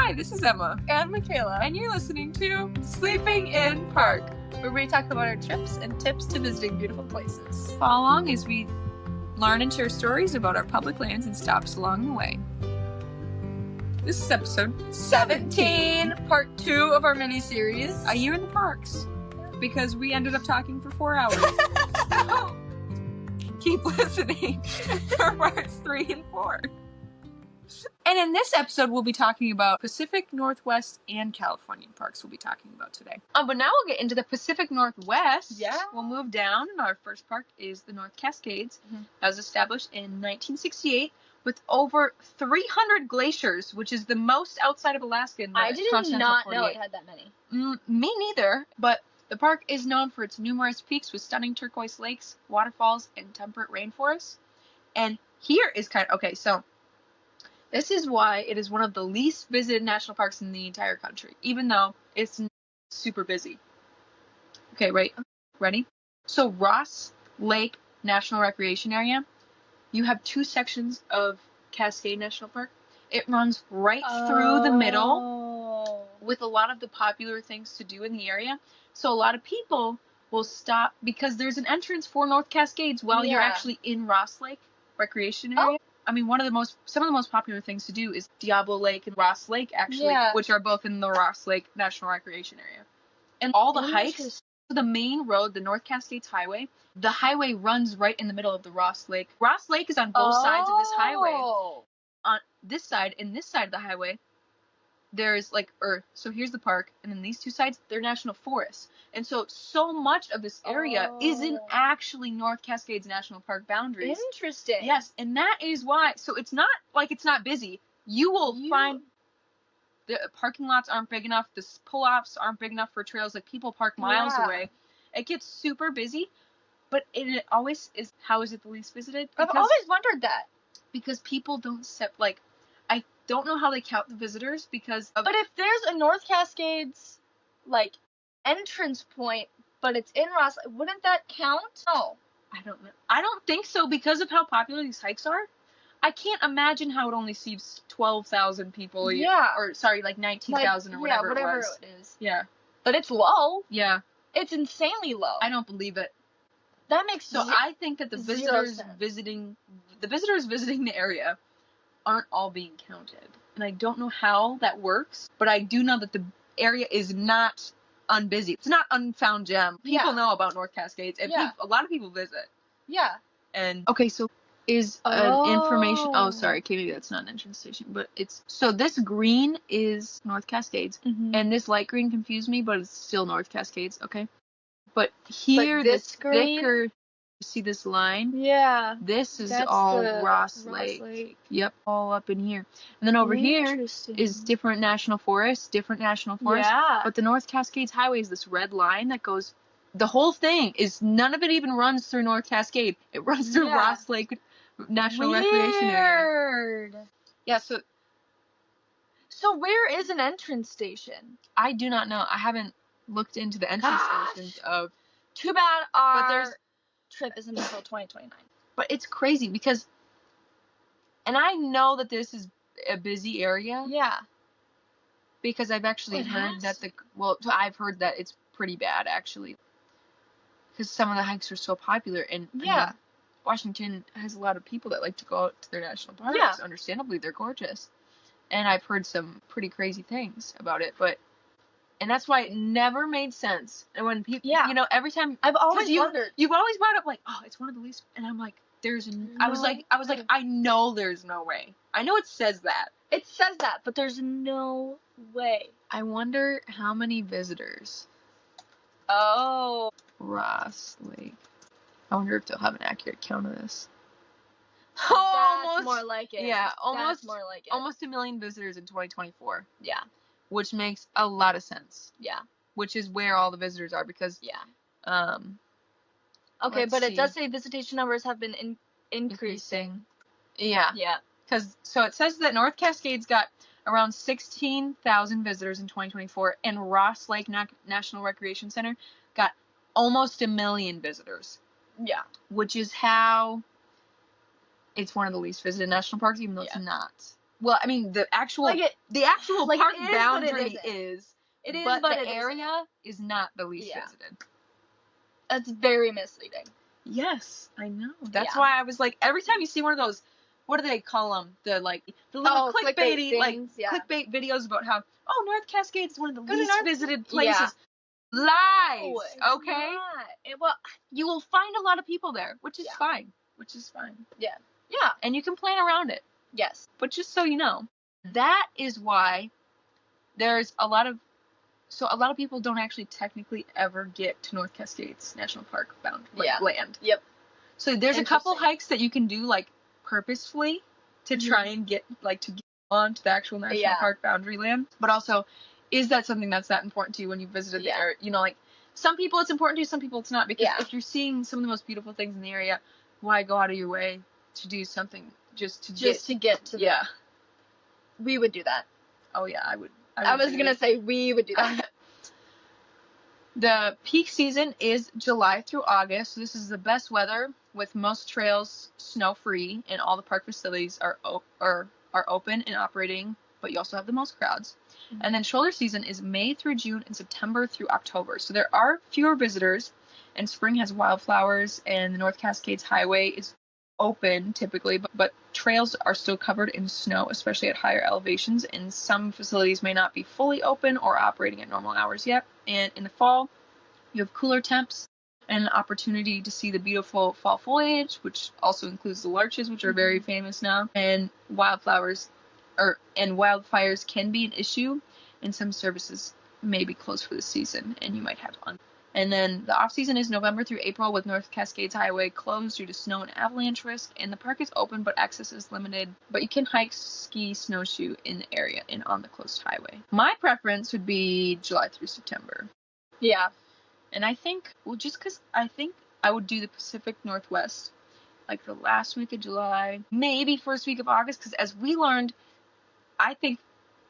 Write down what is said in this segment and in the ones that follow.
Hi, this is Emma. And Michaela. And you're listening to Sleeping in Park, where we talk about our trips and tips to visiting beautiful places. Follow along as we learn and share stories about our public lands and stops along the way. This is episode 17, part 2 of our mini-series. A Year in the Parks. Because we ended up talking for 4 hours. So, keep listening for parts 3 and 4. And in this episode, we'll be talking about Pacific Northwest and Californian parks we'll be talking about today. But now we'll get into the Pacific Northwest. Yeah. We'll move down, and our first park is the North Cascades. Mm-hmm. That was established in 1968 with over 300 glaciers, which is the most outside of Alaska in the I did continental not 48. know it had that many. Me neither, but the park is known for its numerous peaks with stunning turquoise lakes, waterfalls, and temperate rainforests. And here is so this is why it is one of the least visited national parks in the entire country, even though it's super busy. Okay, right? Ready? So Ross Lake National Recreation Area, you have 2 sections of Cascade National Park. It runs right through the middle with a lot of the popular things to do in the area. So a lot of people will stop because there's an entrance for North Cascades while you're actually in Ross Lake Recreation Area. I mean, some of the most popular things to do is Diablo Lake and Ross Lake, actually, which are both in the Ross Lake National Recreation Area. And all the hikes, the main road, the North Cascades Highway, the highway runs right in the middle of the Ross Lake. Ross Lake is on both sides of this highway. On this side and this side of the highway, there's so here's the park, and then these 2 sides, they're national forests. And so much of this area isn't actually North Cascades National Park boundaries. Interesting. Yes, and that is why. So it's not like it's not busy. You will find the parking lots aren't big enough. The pull-offs aren't big enough for trails. Like, people park miles away. It gets super busy, but it always is. How is it the least visited? I've always wondered that. Because people don't set, I don't know how they count the visitors because of... But if there's a North Cascades, entrance point, but it's in Ross, wouldn't that count? No. I don't know. I don't think so because of how popular these hikes are. I can't imagine how it only seats 12,000 people. Yeah. Or, sorry, 19,000 or whatever it was. It is. Yeah. But it's low. Yeah. It's insanely low. I don't believe it. That makes I think that the visitors visiting the area aren't all being counted. And I don't know how that works, but I do know that the area is not unbusy. It's not unfound gem. People know about North Cascades, and a lot of people visit. Yeah. And okay, so is an information. Oh, sorry, okay, maybe that's not an entrance station, but it's so this green is North Cascades, and this light green confused me, but it's still North Cascades. Okay, but here this thicker. See this line? Yeah. This is all Ross Lake. Yep, all up in here. And then over here is different national forests. Yeah. But the North Cascades Highway is this red line that goes... The whole thing is... None of it even runs through North Cascade. It runs through Ross Lake National Recreation Area. Yeah, so where is an entrance station? I do not know. I haven't looked into the entrance stations of... Too bad our trip isn't until 2029. But it's crazy because, and I know that this is a busy area. Yeah. Because I've actually heard that I've heard that it's pretty bad actually. Because some of the hikes are so popular, and Washington has a lot of people that like to go out to their national parks. Yeah. Understandably, they're gorgeous. And I've heard some pretty crazy things about it, and that's why it never made sense. And when people, every time... I've always wondered. You've always brought up, it's one of the least... And I'm like, I was like, I know there's no way. I know it says that. It says that, but there's no way. I wonder how many visitors... Ross Lake. I wonder if they'll have an accurate count of this. That's more like it. Yeah, almost. That's more like it. Almost 1 million visitors in 2024. Yeah. Which makes a lot of sense. Yeah. Which is where all the visitors are because... Yeah. Okay, but it does say visitation numbers have been increasing. Yeah. Yeah. So it says that North Cascades got around 16,000 visitors in 2024, and Ross Lake National Recreation Center got almost 1 million visitors. Yeah. Which is how it's one of the least visited national parks, even though it's not. Well, I mean, the actual Like it, the actual like, park it is, but it boundary isn't. is. It is, but but the it isn't. area is not the least Yeah. visited. That's very misleading. Yes, I know. That's Yeah. why I was like, every time you see one of those, what do they call them? The little clickbaity things, yeah. clickbait videos about how North Cascades is one of the Go to least North- visited Yeah. places. Lies. No, it's Okay. not. Well, You will find a lot of people there, which is Yeah. fine. Which is fine. yeah. And you can plan around it. Yes. But just so you know, that is why there's a lot of people don't actually technically ever get to North Cascades National Park bound Yeah. land. Yep. So there's a couple Interesting. hikes that you can do like purposefully to try and get to get onto the actual national Yeah. park boundary land. But also, is that something that's that important to you when you visited the Yeah. area? You know, like some people it's important to, some people it's not. Because Yeah. if you're seeing some of the most beautiful things in the area, why go out of your way to do something just to get to yeah. We would do that. Oh yeah, I would. I was gonna say we would do that. The peak season is July through August. So this is the best weather, with most trails snow-free, and all the park facilities are open and operating. But you also have the most crowds. Mm-hmm. And then shoulder season is May through June and September through October. So there are fewer visitors, and spring has wildflowers, and the North Cascades Highway is open typically, but trails are still covered in snow, especially at higher elevations, and some facilities may not be fully open or operating at normal hours yet. And in the fall, you have cooler temps and an opportunity to see the beautiful fall foliage, which also includes the larches, which are very famous now. And wildfires can be an issue, and some services may be closed for the season, and you might have And then the off season is November through April, with North Cascades Highway closed due to snow and avalanche risk. And the park is open, but access is limited. But you can hike, ski, snowshoe in the area and on the closed highway. My preference would be July through September. Yeah. And I think, just because I think I would do the Pacific Northwest, like the last week of July, maybe first week of August, because as we learned, I think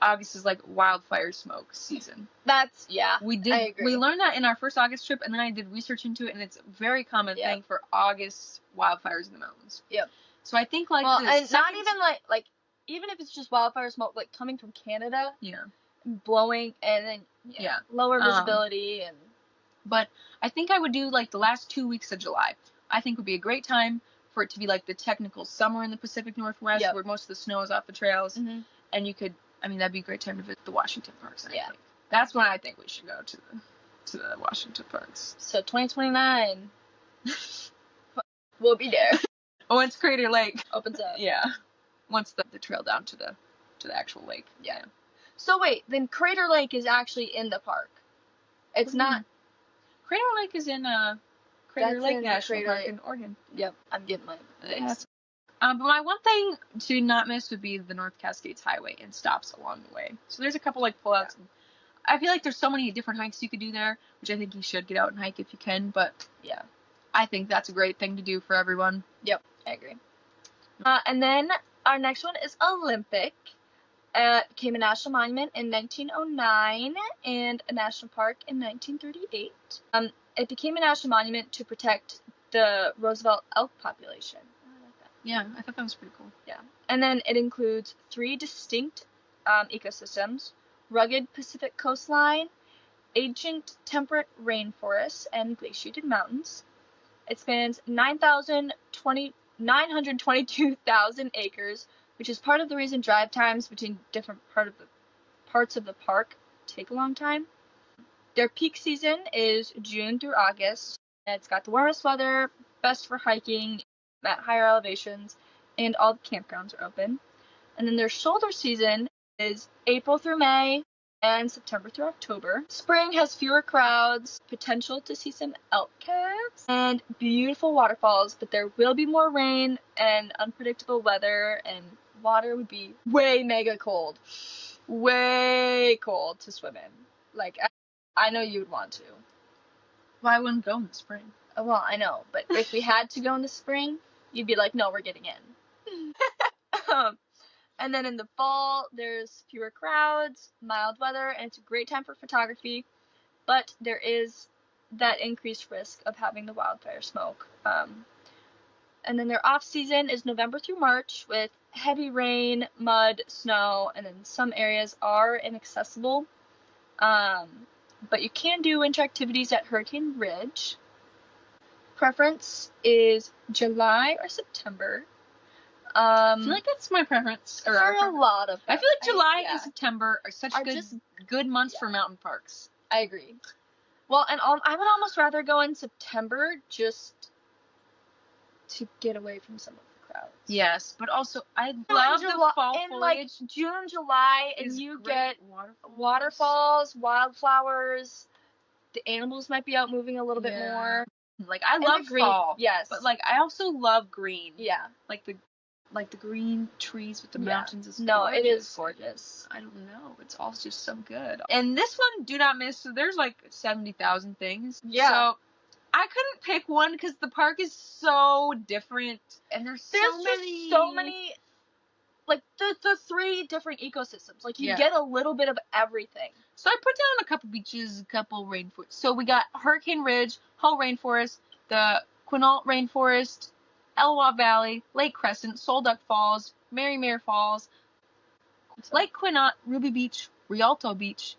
August is like wildfire smoke season. We learned that in our first August trip, and then I did research into it, and it's a very common thing for August wildfires in the mountains. Yep. So I think like not even like even if it's just wildfire smoke like coming from Canada. Yeah. Blowing and then lower visibility and. But I think I would do like the last 2 weeks of July. I think would be a great time for it to be like the technical summer in the Pacific Northwest, where most of the snow is off the trails, and you could. I mean, that'd be a great time to visit the Washington parks. I think. That's when I think we should go to the Washington parks. So 2029, we'll be there. Once Crater Lake opens up. Yeah. Once the trail down to the actual lake. Yeah. So wait, then Crater Lake is actually in the park. It's not. Crater Lake is in Crater Lake National Park in Oregon. Yep, I'm getting my mix. But my one thing to not miss would be the North Cascades Highway and stops along the way. So there's a couple like pullouts. Yeah. I feel like there's so many different hikes you could do there, which I think you should get out and hike if you can. But yeah, I think that's a great thing to do for everyone. Yep, I agree. And then our next one is Olympic. It became a national monument in 1909 and a national park in 1938. It became a national monument to protect the Roosevelt elk population. I like that. Yeah, I thought that was pretty cool. Yeah. And then it includes 3 distinct ecosystems: rugged Pacific coastline, ancient temperate rainforests, and glaciated mountains. It spans 922,000 acres, which is part of the reason drive times between different parts of the park take a long time. Their peak season is June through August. It's got the warmest weather, best for hiking at higher elevations, and all the campgrounds are open. And then their shoulder season is April through May and September through October. Spring has fewer crowds, potential to see some elk calves, and beautiful waterfalls, but there will be more rain and unpredictable weather, and water would be way mega cold. Way cold to swim in. Like, I know you would want to. Well, I wouldn't go in the spring. Well, I know, but if we had to go in the spring, you'd be like, no, we're getting in. And then in the fall, there's fewer crowds, mild weather, and it's a great time for photography. But there is that increased risk of having the wildfire smoke. And then their off season is November through March with heavy rain, mud, snow, and then some areas are inaccessible. But you can do winter activities at Hurricane Ridge. Preference is July or September. I feel like that's my preference. For a lot of them. I feel like July yeah. and September are such good months for mountain parks. I agree. Well, and I would almost rather go in September just to get away from some of the crowds. Yes, but also I love the fall in foliage. like June, July, and you get waterfalls, wildflowers. The animals might be out moving a little bit more. Like I love fall, yes, but like I also love green. Yeah, like the green trees with the mountains is no, gorgeous. it is gorgeous. I don't know, it's all just so good. And this one, do not miss. So there's like 70,000 things. Yeah. So I couldn't pick one because the park is so different, and there's so many. Like the 3 different ecosystems. Like you get a little bit of everything. So I put down a couple beaches, a couple rainforests. So we got Hurricane Ridge, Hull Rainforest, the Quinault Rainforest, Elwha Valley, Lake Crescent, Solduck Falls, Marymere Falls, Lake Quinault, Ruby Beach, Rialto Beach,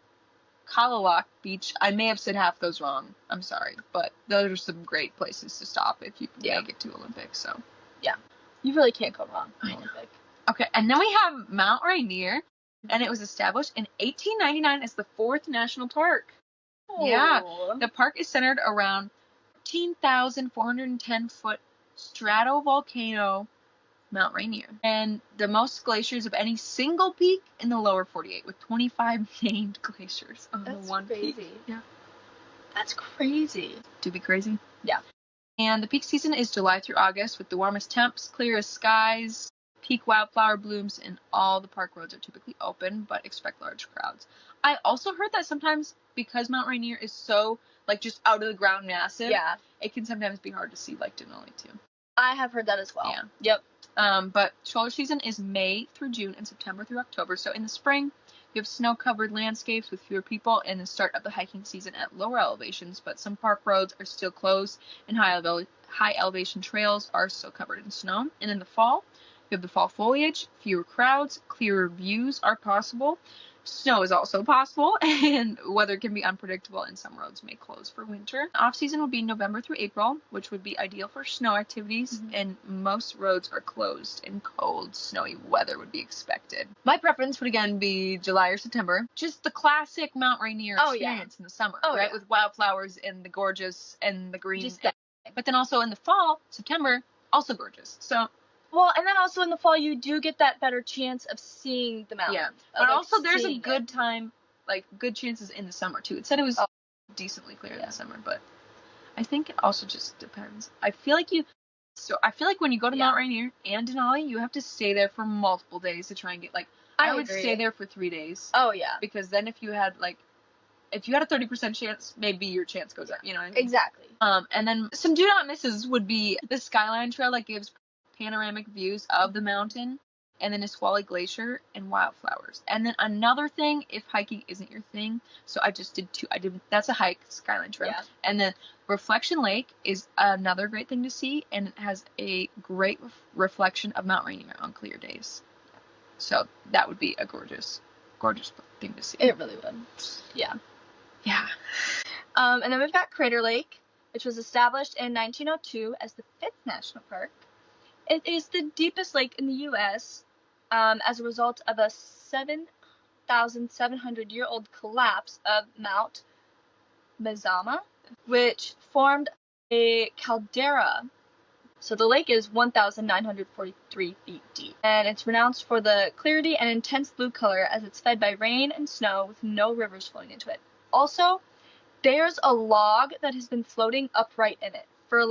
Kalaloch Beach. I may have said half those wrong. I'm sorry, but those are some great places to stop if you make it to Olympic. So yeah, you really can't go wrong in Olympic. Okay, and then we have Mount Rainier, and it was established in 1899 as the 4th national park. Oh. Yeah, the park is centered around 13,410-foot stratovolcano Mount Rainier, and the most glaciers of any single peak in the lower 48, with 25 named glaciers on the one peak. Yeah, that's crazy. To be crazy? Yeah. And the peak season is July through August, with the warmest temps, clearest skies, peak wildflower blooms, and all the park roads are typically open, but expect large crowds. I also heard that sometimes, because Mount Rainier is so, like, just out of the ground massive, it can sometimes be hard to see, like, Denali, too. I have heard that as well. Yeah. Yep. But shoulder season is May through June and September through October. So in the spring, you have snow-covered landscapes with fewer people and the start of the hiking season at lower elevations, but some park roads are still closed and high elevation trails are still covered in snow. And in the fall, you have the fall foliage, fewer crowds, clearer views are possible. Snow is also possible, and weather can be unpredictable, and some roads may close for winter. Off-season would be November through April, which would be ideal for snow activities, and most roads are closed, and cold, snowy weather would be expected. My preference would again be July or September. Just the classic Mount Rainier experience in the summer, right? With wildflowers and the gorgeous and the green. But then also in the fall, September, also gorgeous. So... Well, and then also in the fall, you do get that better chance of seeing the mountains. Yeah, but also there's a good time, like, good chances in the summer, too. It said it was decently clear in the summer, but I think it also just depends. I feel like when you go to Mount Rainier and Denali, you have to stay there for multiple days to try and get, like, I would stay there for 3 days. Oh, yeah. Because then if you had a 30% chance, maybe your chance goes up, you know what I mean? Exactly. And then some do not misses would be the Skyline Trail that gives panoramic views of the mountain, and the Nisqually Glacier and wildflowers. And then another thing, if hiking isn't your thing, so I just did 2. That's a hike, Skyline Trail. Yeah. And then Reflection Lake is another great thing to see, and it has a great reflection of Mount Rainier on clear days. So that would be a gorgeous, gorgeous thing to see. It really would. Yeah. Yeah. And then we've got Crater Lake, which was established in 1902 as the 5th national park. It is the deepest lake in the U.S. As a result of a 7,700-year-old collapse of Mount Mazama, which formed a caldera. So the lake is 1,943 feet deep, and it's renowned for the clarity and intense blue color as it's fed by rain and snow with no rivers flowing into it. Also, there's a log that has been floating upright in it for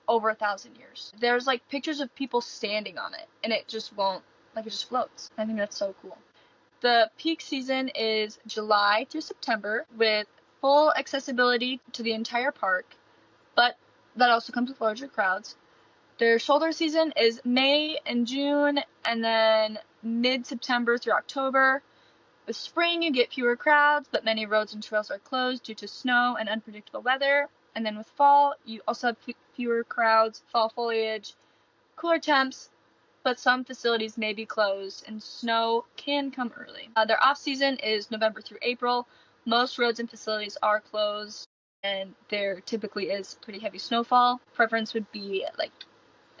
over 1,000 years. There's pictures of people standing on it, and it just won't, it just floats. I think that's so cool. The peak season is July through September with full accessibility to the entire park, but that also comes with larger crowds. Their shoulder season is May and June, and then mid-September through October. With spring, you get fewer crowds, but many roads and trails are closed due to snow and unpredictable weather. And then with fall, you also have fewer crowds, fall foliage, cooler temps, but some facilities may be closed and snow can come early. Their off season is November through April. Most roads and facilities are closed, and there typically is pretty heavy snowfall. Preference would be like,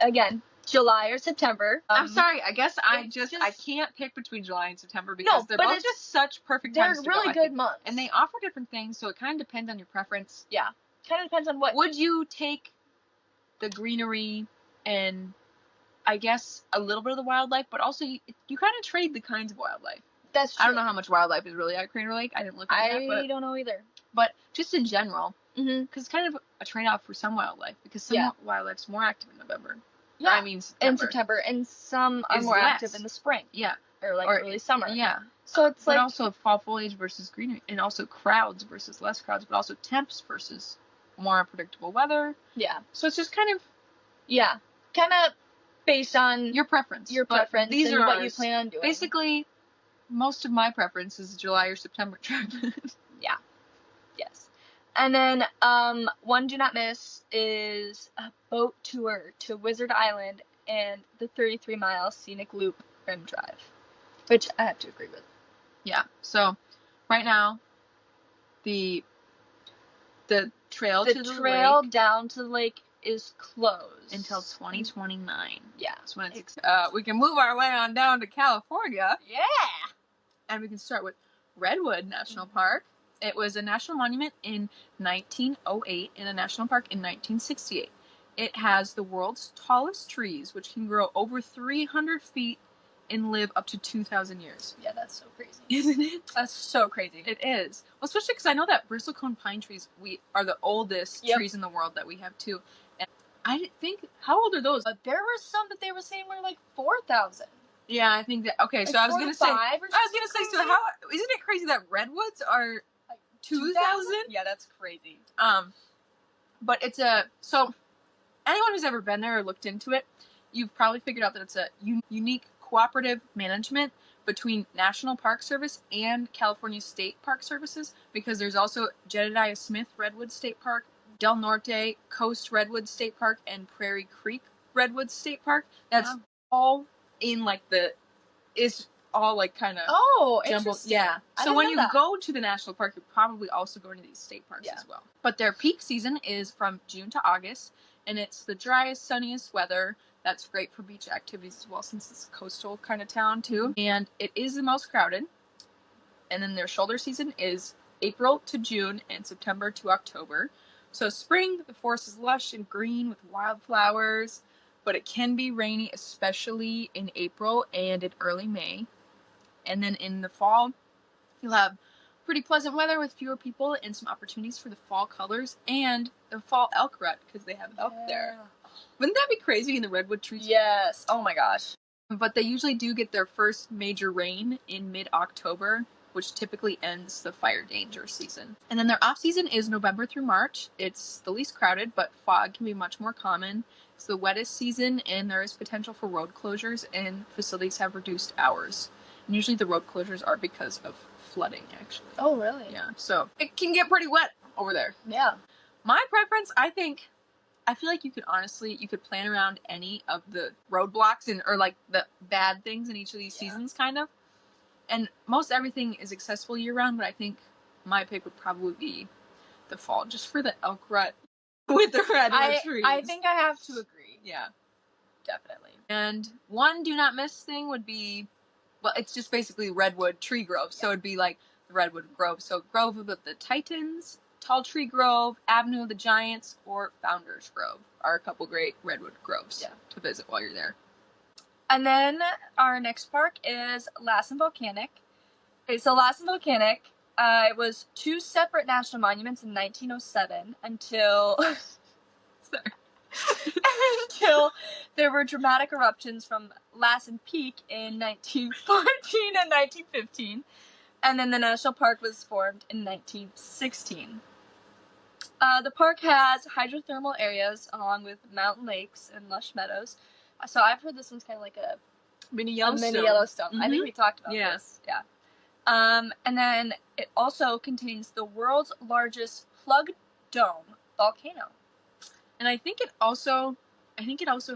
again, July or September. I'm sorry, I guess I just- can't pick between July and September because No, they're but both it's- just such perfect They're times to go, really I good think. months. And they offer different things, so it kind of depends on your preference. Yeah. Kind of depends on what. Would you take the greenery and I guess a little bit of the wildlife, but also you kind of trade the kinds of wildlife. That's true. I don't know how much wildlife is really at Crater Lake. I didn't look at that, I don't know either. but just in general, Mm-hmm. because it's kind of a trade-off for some wildlife, because some wildlife's more active in November. Yeah. I mean September. In September, and some are Is more less. active in the spring. Yeah. Or like Or- early summer. Yeah. So it's But like also fall foliage versus greenery, and also crowds versus less crowds, but also temps versus more unpredictable weather. yeah, So it's just kind of kind of based on your preference. your But preference These and are what you ours. plan on doing. Basically, most of my preference is July or September trip. Yes. And then one do not miss is a boat tour to Wizard Island and the 33-mile scenic loop rim drive, which I have to agree with. Yeah. So right now, the trail The to the trail lake down to the lake is closed until 2029. Yeah. That's when it's. We can move our way on down to California, Yeah. and we can start with Redwood National Park. It was a national monument in 1908 and a national park in 1968. It has the world's tallest trees, which can grow over 300 feet and live up to 2,000 years. Yeah, that's so crazy. Isn't it? That's so crazy. It is. Well, especially because I know that bristlecone pine trees are the oldest Yep. trees in the world that we have too. And I didn't think, how old are those? But there were some that they were saying were like 4,000. Yeah, I think that. Okay, so Like I was gonna say. 4 to 5 or I was gonna say. something So how isn't it crazy that redwoods are Like 2,000? Yeah, that's crazy. But it's so anyone who's ever been there or looked into it, you've probably figured out that it's a unique cooperative management between National Park Service and California State Park Services, because there's also Jedediah Smith Redwood State Park, Del Norte Coast Redwood State Park, and Prairie Creek Redwood State Park. That's Wow. all in like is all like kind of Oh, jumbled. interesting. Yeah. I So didn't when know you that. go to the national park, you're probably also going to these state parks Yeah. as well. But their peak season is from June to August, and it's the driest, sunniest weather. That's great for beach activities as well, since it's a coastal kind of town too. And it is the most crowded. And then their shoulder season is April to June and September to October. So spring, the forest is lush and green with wildflowers, but it can be rainy, especially in April and in early May. And then in the fall, you'll have pretty pleasant weather with fewer people and some opportunities for the fall colors and the fall elk rut, because they have elk there. Wouldn't that be crazy in the redwood trees? Yes. Oh my gosh. But they usually do get their first major rain in mid-October, which typically ends the fire danger season. And then their off season is November through March. It's the least crowded, but fog can be much more common. It's the wettest season, and there is potential for road closures, and facilities have reduced hours. And usually the road closures are because of flooding, actually. Oh, really? Yeah, so it can get pretty wet over there. Yeah. My preference, I feel like you could plan around any of the roadblocks or like the bad things in each of these seasons, kind of. And most everything is accessible year round, but I think my pick would probably be the fall, just for the elk rut with the redwood trees. I think I have to agree. Yeah. Definitely. And one do not miss thing would be, well, it's just basically redwood tree grove. So it'd be like the redwood grove. So Grove of the Titans, Tall Tree Grove, Avenue of the Giants, or Founders Grove are a couple great redwood groves to visit while you're there. And then our next park is Lassen Volcanic. Okay, so Lassen Volcanic, it was 2 separate national monuments in 1907 until until there were dramatic eruptions from Lassen Peak in 1914 and 1915, and then the national park was formed in 1916. The park has hydrothermal areas along with mountain lakes and lush meadows. So I've heard this one's kind of like a Mini Yellowstone. Yellowstone. I think we talked about Yeah. this. Yeah. And then it also contains the world's largest plug dome volcano. And I think it also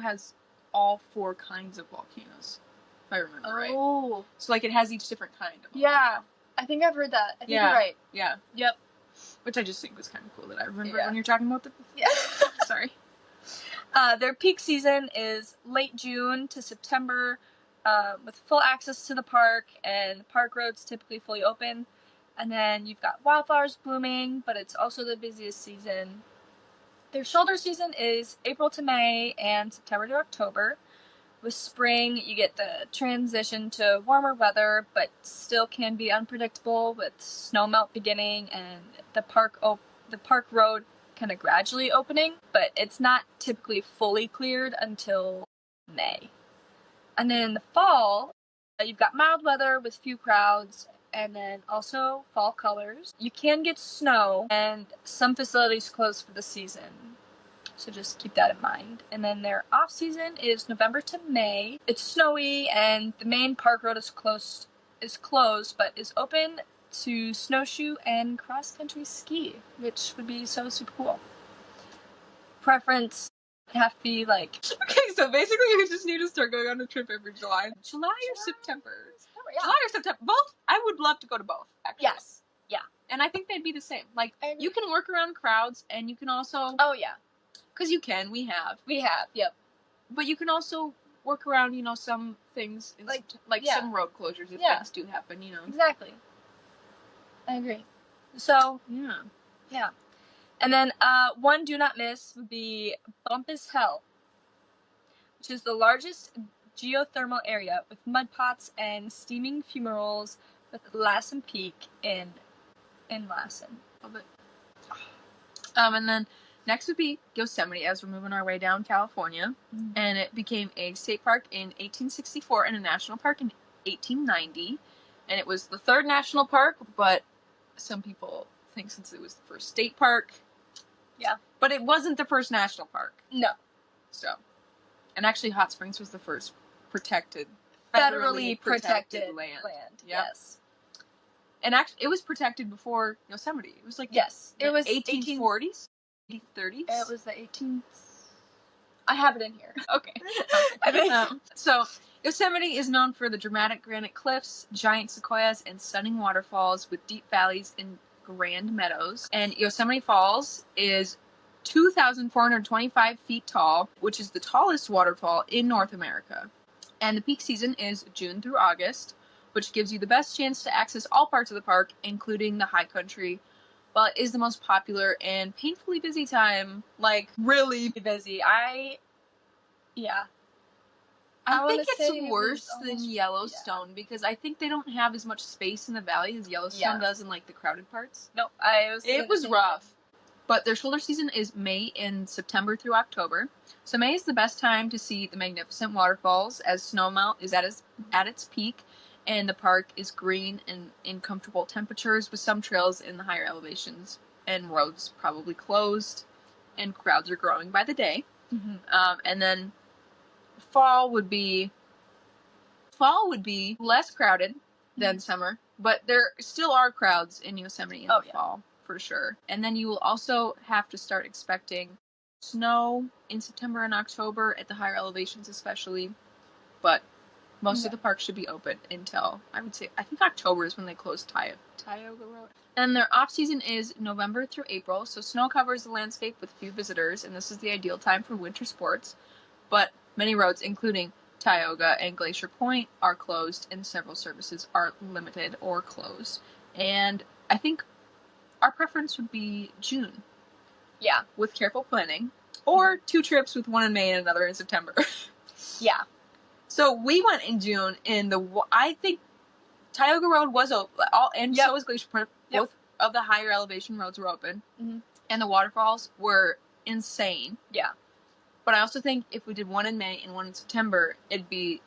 has all 4 kinds of volcanoes, if I remember right. Oh. So, like, it has each different kind of Yeah. I think I've heard that. I think you're right. Yeah. Yep. Which I just think was kind of cool that I remember Yeah. when you're talking about the... Yeah. Sorry. Their peak season is late June to September, with full access to the park, and the park roads typically fully open. And then you've got wildflowers blooming, but it's also the busiest season. Their shoulder season is April to May and September to October. With spring, you get the transition to warmer weather, but still can be unpredictable with snowmelt beginning and the park road kind of gradually opening, but it's not typically fully cleared until May. And then in the fall, you've got mild weather with few crowds, and then also fall colors. You can get snow, and some facilities close for the season. So just keep that in mind. And then their off season is November to May. It's snowy, and the main park road is closed, but is open to snowshoe and cross-country ski, which would be so super cool. Preference would have to be like... Okay, so basically we just need to start going on a trip every July. July or September? Yeah. July or September. Both. I would love to go to both, actually. Yes. Yeah. And I think they'd be the same. Like, you can work around crowds, and you can also... Oh, yeah. Because you can. We have. Yep. But you can also work around, you know, some things, some road closures if things do happen, you know. Exactly. I agree. So, yeah. And then one do not miss would be Bumpass Hell, which is the largest geothermal area with mud pots and steaming fumaroles with Lassen Peak in Lassen. Love it. And then next would be Yosemite, as we're moving our way down California. Mm-hmm. And it became a state park in 1864 and a national park in 1890. And it was the 3rd national park, but some people think since it was the first state park. Yeah. But it wasn't the first national park. No. So. And actually Hot Springs was the first federally protected land. Yep. Yes. And actually, it was protected before Yosemite. It was like... Yes. It was 1840s? 1830s? It was the 18th... I have it in here. Okay. So, Yosemite is known for the dramatic granite cliffs, giant sequoias, and stunning waterfalls with deep valleys and grand meadows. And Yosemite Falls is 2,425 feet tall, which is the tallest waterfall in North America. And the peak season is June through August, which gives you the best chance to access all parts of the park, including the high country. While it is the most popular and painfully busy time, like, really busy. I think it's worse than Yellowstone, because I think they don't have as much space in the valley as Yellowstone does in, like, the crowded parts. No, it was rough. But their shoulder season is May and September through October. So May is the best time to see the magnificent waterfalls, as snowmelt is at its peak, and the park is green and in comfortable temperatures, with some trails in the higher elevations and roads probably closed, and crowds are growing by the day. Mm-hmm. And then fall would be less crowded than summer, but there still are crowds in Yosemite in the fall, for sure. And then you will also have to start expecting snow in September and October at the higher elevations especially, but most of the park should be open until, I think October is when they close Tioga Road. And their off-season is November through April, so snow covers the landscape with few visitors, and this is the ideal time for winter sports. But many roads, including Tioga and Glacier Point, are closed, and several services are limited or closed. And I think our preference would be June. Yeah. With careful planning. Or 2 trips, with one in May and another in September. Yeah. So we went in June, and I think Tioga Road was open, so was Glacier Point. Both of the higher elevation roads were open, and the waterfalls were insane. Yeah. But I also think if we did one in May and one in September, you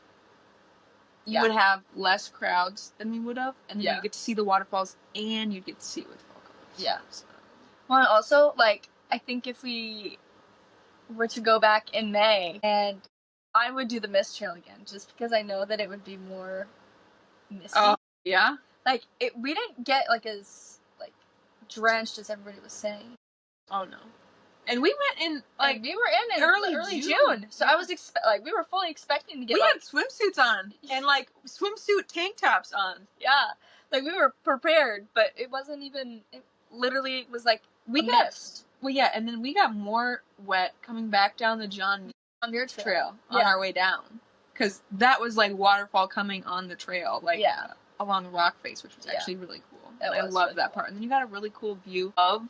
would have less crowds than we would have, and then you get to see the waterfalls, and you get to see it with full colors. Yeah. So. Well, also, like, I think if we were to go back in May, and I would do the mist trail again, just because I know that it would be more misty. Yeah? Like, we didn't get, like, as, like, drenched as everybody was saying. Oh, no. And we went in Like we were in early June. So Yeah. I was we were fully expecting to get we like had swimsuits on and like swimsuit tank tops on. yeah, like we were prepared, but it wasn't even. It literally was like We a got mist well, yeah, and then we got more wet coming back down the John on your Trail on Yeah. our way down, because that was like waterfall coming on the trail, like Yeah. along the rock face, which was Yeah. actually really cool. It I was love really that cool. part. And then you got a really cool view of,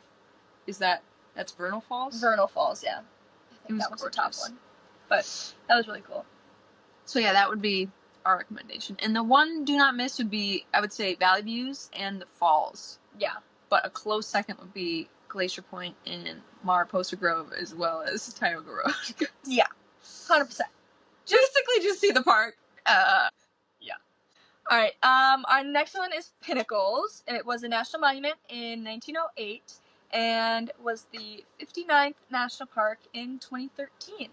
that's Vernal Falls? Vernal Falls, yeah. I It think was that was the top gorgeous. one. But that was really cool. So yeah, that would be our recommendation. And the one do not miss would be, I would say, Valley Views and the falls. Yeah. But a close second would be Glacier Point and Mariposa Grove, as well as Tioga Road. Yeah. 100%. Basically, just see the park. All right. Our next one is Pinnacles. It was a national monument in 1908 and was the 59th national park in 2013.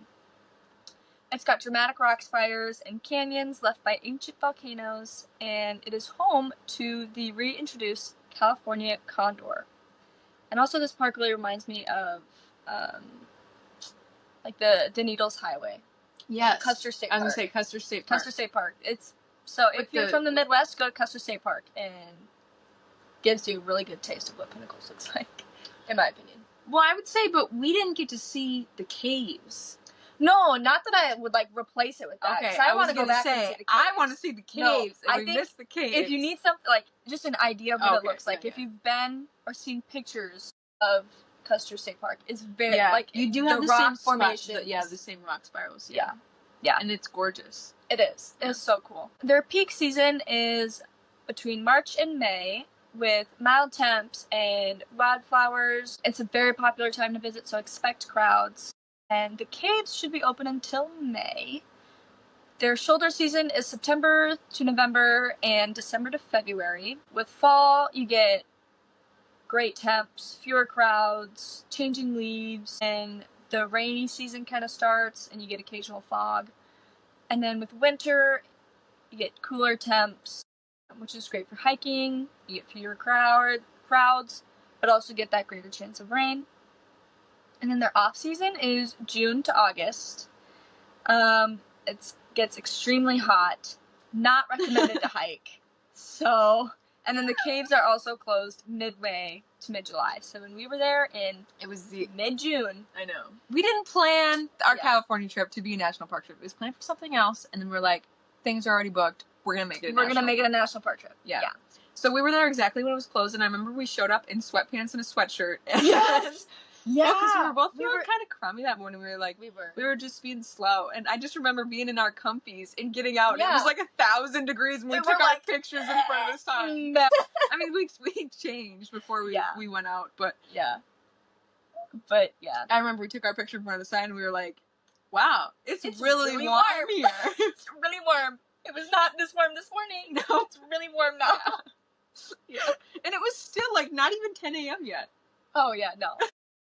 It's got dramatic rock spires and canyons left by ancient volcanoes, and it is home to the reintroduced California condor. And also, this park really reminds me of like the Needles Highway. Yes. Custer State I'm Park. going to say Custer State Park. Custer State Park. It's so if With you're the- from the Midwest, go to Custer State Park and gives you a really good taste of what Pinnacles looks like, in my opinion. Well, I would say, but we didn't get to see the caves. No, not that I would like replace it with that. Okay, 'cause I was want to go gonna back say, and see the caves. I want to see the No, caves, I and we think missed the caves. If you need something like just an idea of what Okay, it looks like, yeah, if you've been or seen pictures of Custer State Park, it's very yeah, like you do have the rock same formations. yeah, the same rock spirals. Yeah. Yeah. And it's gorgeous. It is. It's so cool. Their peak season is between March and May with mild temps and wildflowers. It's a very popular time to visit, so expect crowds. And the caves should be open until May. Their shoulder season is September to November and December to February. With fall, you get great temps, fewer crowds, changing leaves, and the rainy season kind of starts and you get occasional fog. And then with winter, you get cooler temps, which is great for hiking. You get fewer crowds, but also get that greater chance of rain. And then their off season is June to August. It gets extremely hot. Not recommended to hike. So, and then the caves are also closed midway to mid-July. So when we were there in It was the. mid-June, I know. We didn't plan our Yeah. California trip to be a national park trip. It was planned for something else, and then we're like, things are already booked. We're gonna make it. we're gonna make it a national park trip. Yeah. So we were there exactly when it was closed, and I remember we showed up in sweatpants and a sweatshirt. Yes. Yeah, because we were both we feeling were. kind of crummy that morning. We were like, We were. we were just being slow, and I just remember being in our comfies and getting out. And it Yeah. was like 1,000 degrees, and we And took we're our like, pictures in front of the sun. No. I mean, we changed before Yeah. we went out, but Yeah. But yeah. I remember we took our picture in front of the sign, and we were like, wow, it's It's really, really warm warm. here. It's really warm. It was not this warm this morning. No. It's really warm now. Yeah. And it was still like not even 10 a.m. yet. Oh yeah, no.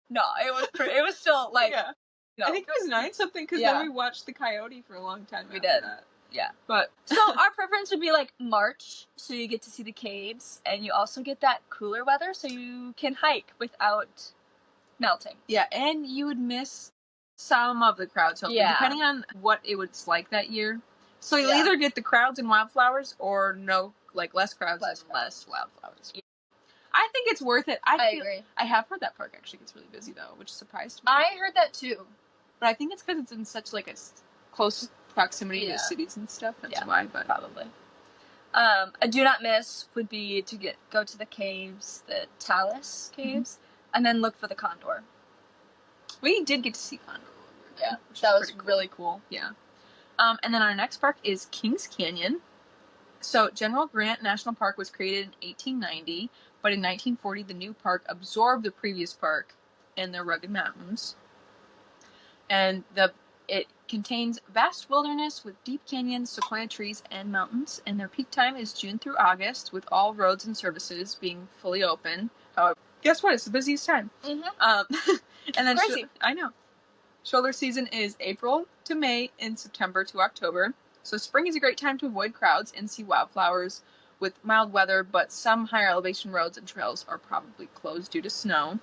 No, it was still like Yeah. no. I think it was 9 something because Yeah. then we watched the coyote for a long time. We after did. that. Yeah. But So our preference would be like March, so you get to see the caves, and you also get that cooler weather, so you can hike without melting. yeah, and you would miss some of the crowds, hopefully, Yeah. depending on what it was like that year. So you'll Yeah. either get the crowds and wildflowers, or no, like less crowds Less and less wildflowers. I think it's worth it. I feel- agree. I have heard that park actually gets really busy though, which surprised me. I heard that too. But I think it's because it's in such like a close proximity Yeah. to cities and stuff. That's Yeah. why. But Probably. A do not miss would be to go to the caves, the Talus caves, and then look for the condor. we did get to see condor. Yeah, which that is was pretty cool. really cool. Yeah. And then our next park is Kings Canyon. So General Grant National Park was created in 1890, but in 1940 the new park absorbed the previous park and the rugged mountains. And it contains vast wilderness with deep canyons, sequoia trees, and mountains. And their peak time is June through August, with all roads and services being fully open. However, guess what? It's the busiest time. Mm-hmm. And then Crazy. I know. Shoulder season is April to May and September to October. So spring is a great time to avoid crowds and see wildflowers with mild weather, but some higher elevation roads and trails are probably closed due to snow.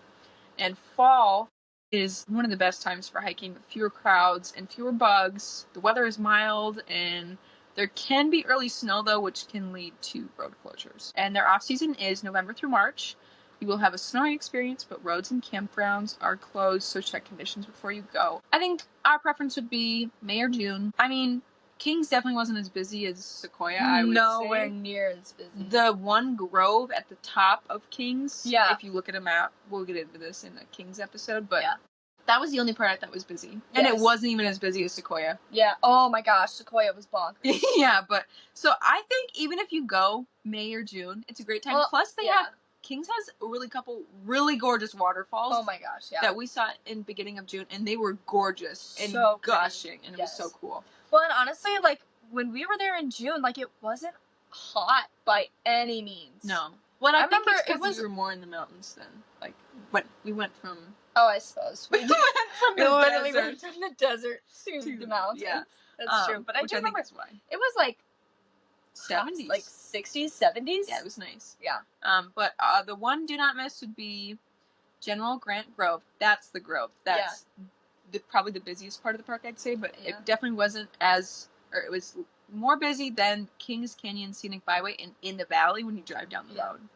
And fall is one of the best times for hiking with fewer crowds and fewer bugs. The weather is mild and there can be early snow though, which can lead to road closures. And their off season is November through March. You will have a snowy experience, but roads and campgrounds are closed, so check conditions before you go. I think our preference would be May or June. I mean, Kings definitely wasn't as busy as Sequoia, I would Nowhere say. near as busy. The one grove at the top of Kings, Yeah. if you look at a map, we'll get into this in the Kings episode, but Yeah. that was the only part I thought was busy. And it Yes. wasn't even as busy as Sequoia. Yeah. Oh my gosh, Sequoia was bonkers. Yeah, but, so I think even if you go May or June, it's a great time. Well, Plus, they yeah. have, Kings has a couple really gorgeous waterfalls. Oh my gosh, yeah. That we saw in beginning of June, and they were gorgeous and So pretty. gushing, and Yes. it was so cool. Well, and honestly, like, when we were there in June, like, it wasn't hot by any means. No. Well, I think remember it's it 'cause was- we were more in the mountains then. Like, when we went from... Oh, I suppose. We We went from the literally desert went from the desert to the mountains. yeah. That's true. But I which do I think remember is why. it was like 70s. like 60s, 70s. Yeah, it was nice. Yeah. But the one do not miss would be General Grant Grove. That's the grove. That's probably the busiest part of the park, I'd say, but Yeah. it definitely wasn't as, or it was more busy than Kings Canyon Scenic Byway and in the valley when you drive down the Yeah. road.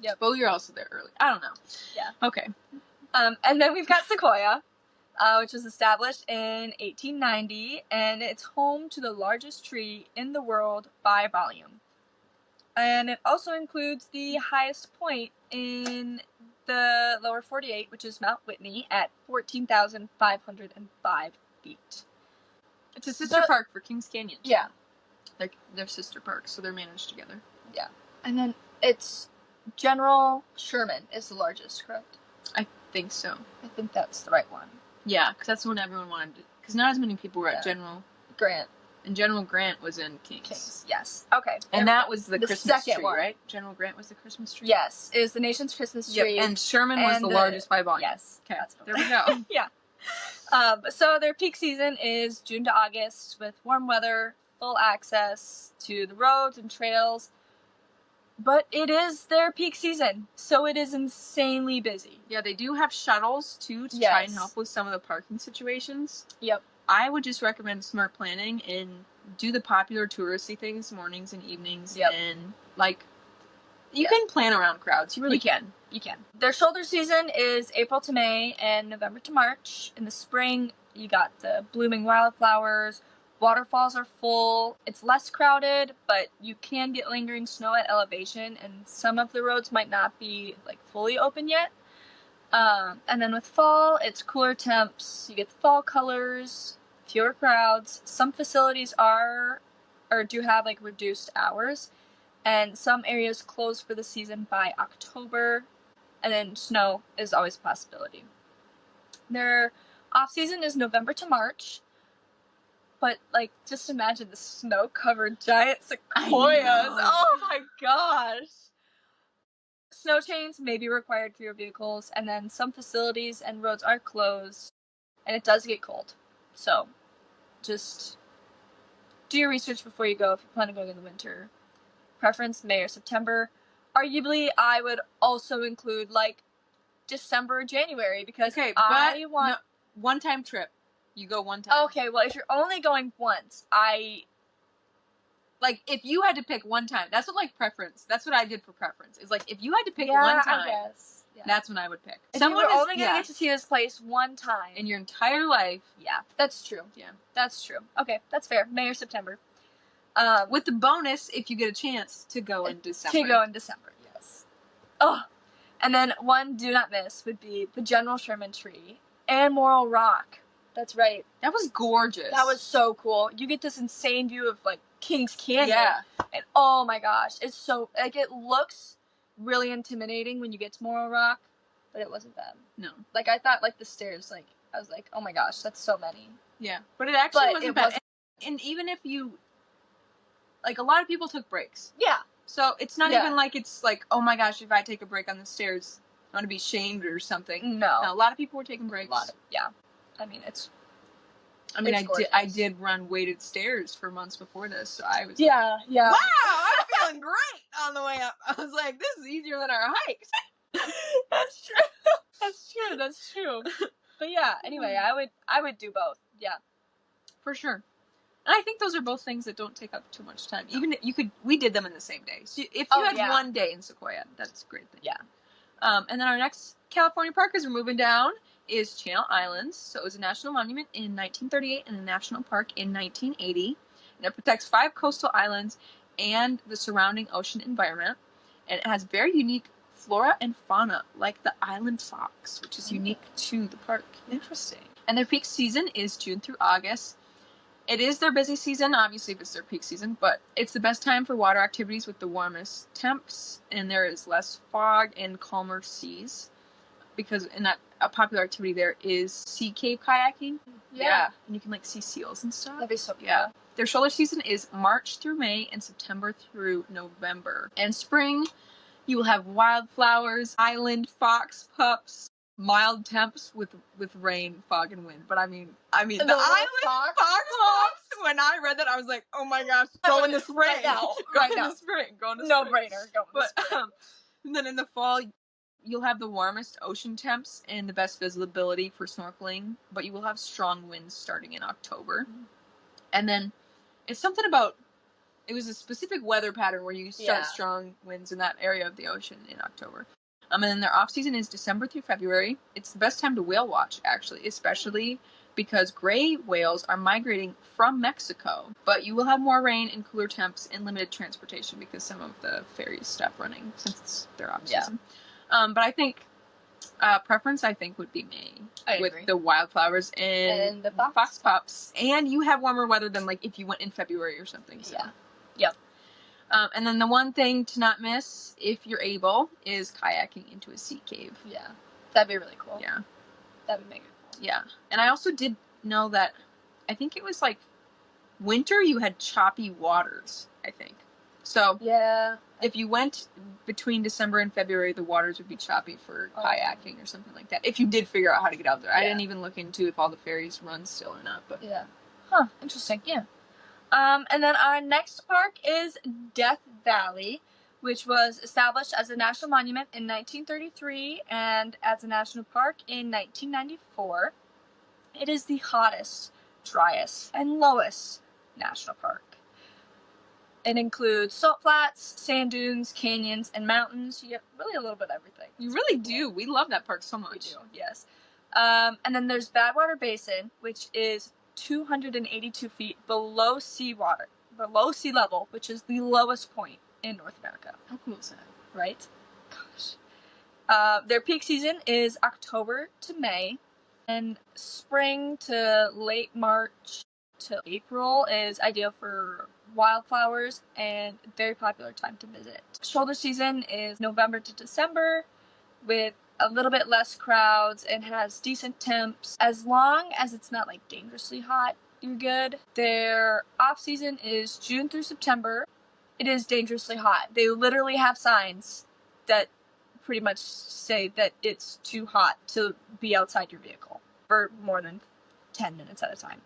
Yep. But we were also there early. I don't know. Yeah. Okay. And then we've got Sequoia, which was established in 1890, and it's home to the largest tree in the world by volume. And it also includes the highest point in the lower 48, which is Mount Whitney, at 14,505 feet. It's a sister The- park for Kings Canyon. Yeah. They're sister parks, so they're managed together. And then it's General Sherman is the largest, correct? I think so. I think that's the right one. Yeah, because that's the one everyone wanted to... Because not as many people were at Yeah. General... Grant And General Grant was in Kings. Kings. Yes. Okay. And there that we was the The Christmas second tree, one. right? General Grant was the Christmas go. tree? Yes, it was the nation's Christmas Yep. tree. And Sherman was and the the- largest by volume. Yes. Okay, That's there we go. Yeah. So their peak season is June to August with warm weather, full access to the roads and trails. But it is their peak season, so it is insanely busy. Yeah, they do have shuttles, too, to try and Yes. help with some of the parking situations. Yep. I would just recommend smart planning and do the popular touristy things mornings and evenings. Yep. And, like, you Yeah. can plan around crowds. You really You can. You can. Their shoulder season is April to May and November to March. In the spring, you got the blooming wildflowers. Waterfalls are full. It's less crowded, but you can get lingering snow at elevation, and some of the roads might not be like fully open yet. And then with fall, it's cooler temps. You get the fall colors, fewer crowds. Some facilities are or do have like reduced hours, and some areas close for the season by October. And then snow is always a possibility. Their off season is November to March. But like, just imagine the snow-covered giant sequoias. know. Oh my gosh! Snow chains may be required for your vehicles, and then some facilities and roads are closed, and it does get cold. So, just do your research before you go if you plan on going in the winter. Preference May or September. Arguably, I would also include like December or January because Okay, I but want. no, one-time trip. You go one time. Okay, well, if you're only going once, Like, if you had to pick one time, that's what, like, preference. That's what I did for preference. Is like, if you had to pick one time, I guess. Yeah. that's when I would pick. If you were is- only gonna yeah, get to see this place one time. in your entire life, Yeah, that's true. Yeah. That's true. Okay, that's fair. May or September. with the bonus, if you get a chance to go in December. To go in December, yes. Oh, and then one do not miss would be the General Sherman tree and Morro Rock. That's right. That was gorgeous. That was so cool. You get this insane view of like Kings Canyon. Yeah. And oh my gosh, it's so like it looks really intimidating when you get to Morro Rock, but it wasn't bad. No. Like I thought like the stairs, like I was like, oh my gosh, that's so many. Yeah. But it actually But wasn't it bad. wasn't- And even if you, like, a lot of people took breaks. Yeah. So it's not Yeah. even like it's like, oh my gosh, if I take a break on the stairs, I'm going to be shamed or something. No. No, a lot of people were taking breaks. A lot of, yeah. I mean, it's I mean, it's I gorgeous. did run weighted stairs for months before this, so I was yeah. wow, I'm feeling great on the way up. I was like, this is easier than our hikes. That's true. That's true. That's true. But yeah. Anyway, I would do both. Yeah. For sure. And I think those are both things that don't take up too much time. Even we did them in the same day. So if you had one day in Sequoia, that's a great thing. Yeah. And then our next California park, as we're moving down, is Channel Islands. So it was a national monument in 1938 and a national park in 1980. And it protects 5 coastal islands and the surrounding ocean environment. And it has very unique flora and fauna, like the island fox, which is unique to the park. Interesting. And their peak season is June through August. It is their busy season, obviously, if it's their peak season, but it's the best time for water activities with the warmest temps, and there is less fog and calmer seas. Because a popular activity there is sea cave kayaking. Yeah. And you can like see seals and stuff. That'd be so cool. Yeah. Their shoulder season is March through May and September through November. And spring, you will have wildflowers, island fox pups, mild temps with rain, fog, and wind. But I mean the island fox pups. When I read that, I was like, oh my gosh, go in the spring. Right now. Go in the spring. No brainer. Go in the spring. And then in the fall, you'll have the warmest ocean temps and the best visibility for snorkeling, but you will have strong winds starting in October. Mm-hmm. And then it's something about, it was a specific weather pattern where you start strong winds in that area of the ocean in October. And then their off season is December through February. It's the best time to whale watch, actually, especially because gray whales are migrating from Mexico. But you will have more rain and cooler temps and limited transportation because some of the ferries stop running since it's their off season. But I think preference, would be May with the wildflowers and the fox pups. And you have warmer weather than like if you went in February or something. So. Yeah. Yep. And then the one thing to not miss, if you're able, is kayaking into a sea cave. Yeah. That'd be really cool. Yeah. That'd be mega cool. Yeah. And I also did know that, I think it was like winter you had choppy waters, I think. So yeah, if you went between December and February, the waters would be choppy for kayaking or something like that. If you did figure out how to get out there. I didn't even look into if all the ferries run still or not. But yeah. Huh. Interesting. Yeah. And then our next park is Death Valley, which was established as a national monument in 1933 and as a national park in 1994. It is the hottest, driest, and lowest national park. It includes salt flats, sand dunes, canyons, and mountains. You get really a little bit of everything. You really do. We love that park so much. We do, yes. And then there's Badwater Basin, which is 282 feet below sea level, which is the lowest point in North America. How cool is that? Right? Gosh. Their peak season is October to May, and spring to late March to April is ideal for wildflowers and very popular time to visit. Shoulder season is November to December with a little bit less crowds and has decent temps. As long as it's not like dangerously hot, you're good. Their off season is June through September. It is dangerously hot. They literally have signs that pretty much say that it's too hot to be outside your vehicle for more than 10 minutes at a time.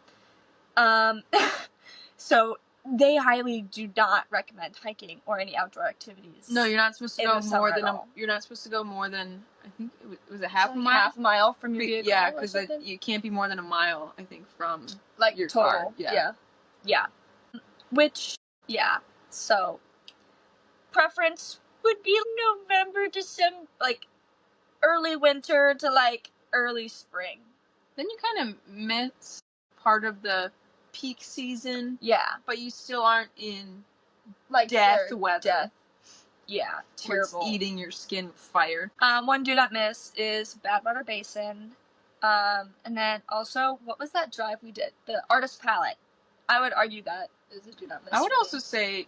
So they highly do not recommend hiking or any outdoor activities. No, you're not supposed to go more than you're not supposed to go more than, I think it was a half a mile. Half a mile from your vehicle. Yeah, because you can't be more than a mile, I think, from like your total. car. Yeah. Which, yeah. So preference would be November, December, like early winter to like early spring. Then you kind of miss part of the peak season. Yeah. But you still aren't in like death weather. Death. Yeah, terrible. It's eating your skin with fire. One do not miss is Badwater Basin. And then also, what was that drive we did? The Artist Palette. I would argue that is a do not miss. I would also say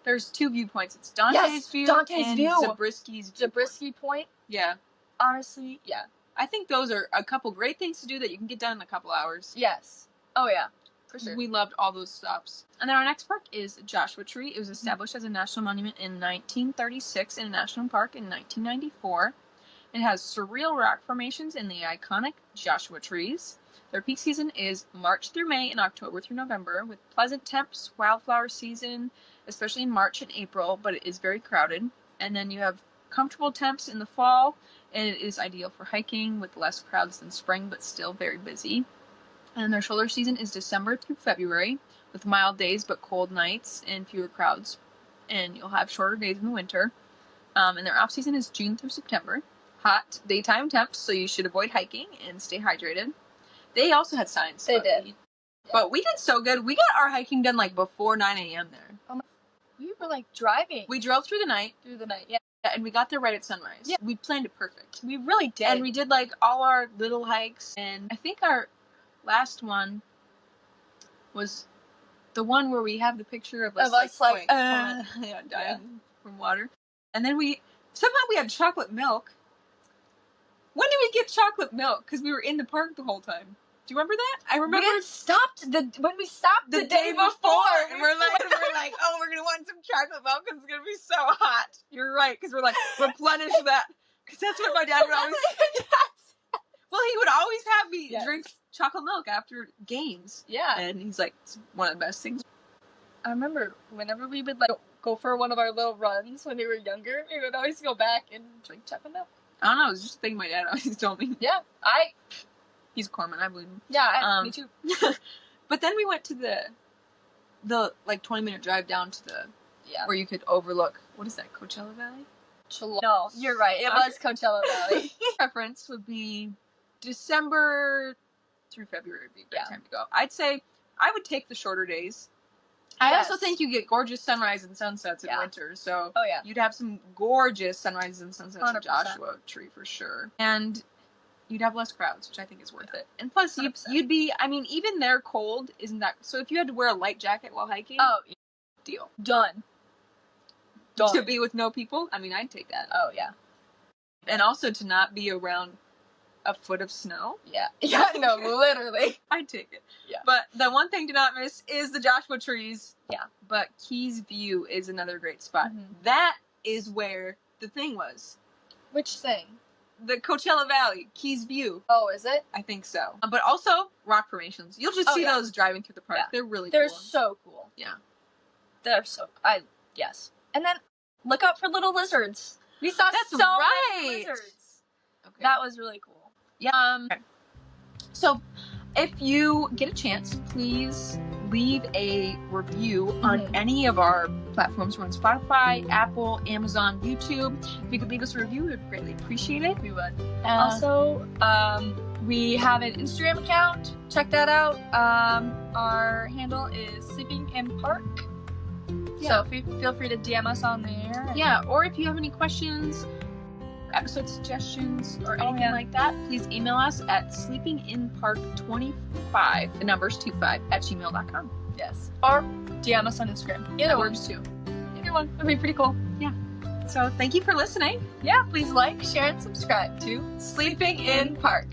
there's 2 viewpoints. It's Dante's View and Zabriskie's View. Zabriskie Point. Yeah. Honestly, yeah. I think those are a couple great things to do that you can get done in a couple hours. Yes. Oh, yeah. For sure. We loved all those stops. And then our next park is Joshua Tree. It was established as a national monument in 1936 and a national park in 1994. It has surreal rock formations in the iconic Joshua trees. Their peak season is March through May and October through November, with pleasant temps, wildflower season, especially in March and April, but it is very crowded. And then you have comfortable temps in the fall, and it is ideal for hiking with less crowds than spring, but still very busy. And their shoulder season is December through February, with mild days but cold nights and fewer crowds. And you'll have shorter days in the winter. And their off season is June through September. Hot daytime temps, so you should avoid hiking and stay hydrated. They also had signs. They did. But we did so good. We got our hiking done like before 9 a.m. there. We were like driving. We drove through the night. Yeah. And we got there right at sunrise. Yeah. We planned it perfect. We really did. And we did like all our little hikes. And I think our last one was the one where we have the picture of us dying from water. And then somehow we had chocolate milk. When did we get chocolate milk? Because we were in the park the whole time. Do you remember that? I remember when we stopped the day before. And we're like, oh, we're gonna want some chocolate milk because it's gonna be so hot. You're right, because we're like, replenish that. Because that's what my dad would always. Well, he would always have me drink chocolate milk after games. Yeah. And he's like, it's one of the best things. I remember whenever we would like go for one of our little runs when we were younger, we would always go back and drink chocolate milk. I don't know, it was just a thing my dad always told me. Yeah, He's a Corman, I believe him. Yeah, me too. But then we went to the like 20-minute drive down to where you could overlook, what is that, Coachella Valley? No, you're right. It was Coachella Valley. Preference would be December through February would be a great time to go. I'd say I would take the shorter days. I also think you get gorgeous sunrise and sunsets in winter, so you'd have some gorgeous sunrises and sunsets 100%. at Joshua Tree for sure. And you'd have less crowds, which I think is worth it. And plus, you'd be, I mean, even they're cold, isn't that, so if you had to wear a light jacket while hiking, deal. Done. To be with no people, I mean, I'd take that. Oh, yeah. And also to not be around a foot of snow. Yeah. Yeah, no, literally. I'd take it. Yeah. But the one thing to not miss is the Joshua Trees. Yeah. But Keys View is another great spot. Mm-hmm. That is where the thing was. Which thing? The Coachella Valley, Keys View. Oh, is it? I think so. But also rock formations. You'll just see those driving through the park. Yeah. They're really cool. They're so cool. Yeah. They're so yes. And then look out for little lizards. We saw many lizards. Okay. That was really cool. Yeah. Okay. So, if you get a chance, please leave a review on any of our platforms. We're on Spotify, Apple, Amazon, YouTube. If you could leave us a review, we'd greatly appreciate it. We would. Also, we have an Instagram account. Check that out. Our handle is Sleeping in Park. Yeah. So feel free to DM us on there. Yeah, or if you have any questions, episode suggestions, or anything like that, please email us at sleepinginpark25, the number's 25, @gmail.com. Yes. Or DM us on Instagram. Either works too. Either one would be pretty cool. Yeah. So thank you for listening. Yeah, please like, share, and subscribe to Sleeping in Park.